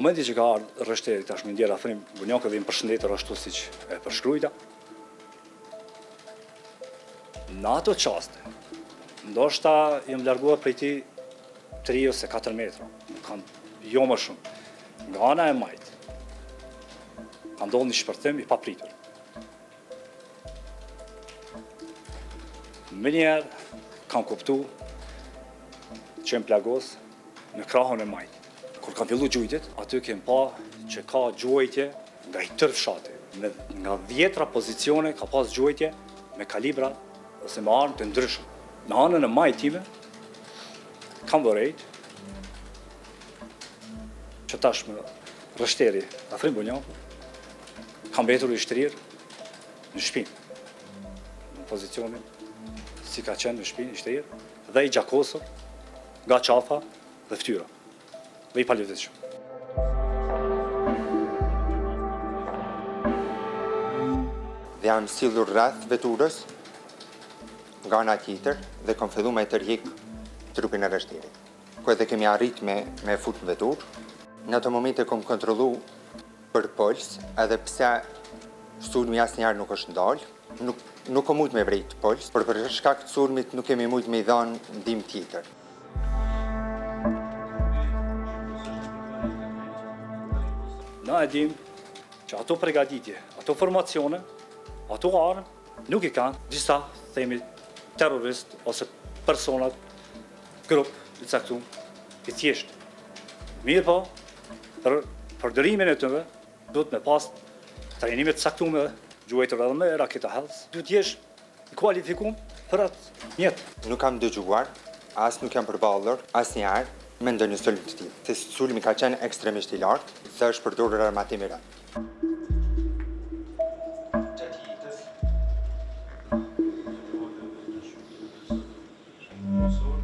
Momenti që ka ardhur rreshteri tash më ndjer afrim Bunjakët dhe më përshëndetër ashtu siç e përshkruajta. Në ato qaste, ndoshta jam larguar prej tij 3 ose 4 metra, jo më shumë. Nga ana e majt, ka ndodhur një shpërthim i papritur. Më njerë kam kuptu që jem plagos në krahun e majt. Kur kam fillu gjujtjet, aty kem pa që ka gjuajtje nga i tërë fshati. Nga 10 pozicione ka pas gjuajtje me kalibra ose me armë të ndryshme. Në anën e majt time, kam vërejt që tashmë rreshteri afrim Bunjaku kam mbetur i shtrirë në shtëpinë, në pozicionin si ka qenë në shtëpinë i shtrirë dhe i gjakosur nga qafa dhe fytyra dhe i palëvizshëm. Dhe jam sillur rreth veturës nga ana tjetër dhe kam filluar me tërhiq trupin e rreshterit. Ku edhe kemi arrit me fut në veturë. Në ato momente kom kontrollu për puls, edhe pse sulmi asnjëherë nuk është ndalë, nuk kom mujt me vrejt puls, por për shkak të sulmit nuk kemi mujt me i dhanë ndihmë tjetër. Na e dim që ato përgatitje, ato formacione, ato armë, nuk i kanë disa, themi, terrorist ose personat, grup i caktuar, i thjeshtë. Mirë po, për përdorimin e tyre, duhet me pas trajnime të caktuar, gjuajtur edhe me raketa health, duhet të jesh i kualifikuar për atë mjet. Nuk kam dëgjuar, as nuk jam përballur asnjëherë me ndonjë sulm të tillë. Se sulmi ka qenë ekstremisht i lartë dhe është përdorur armatim i rënd. So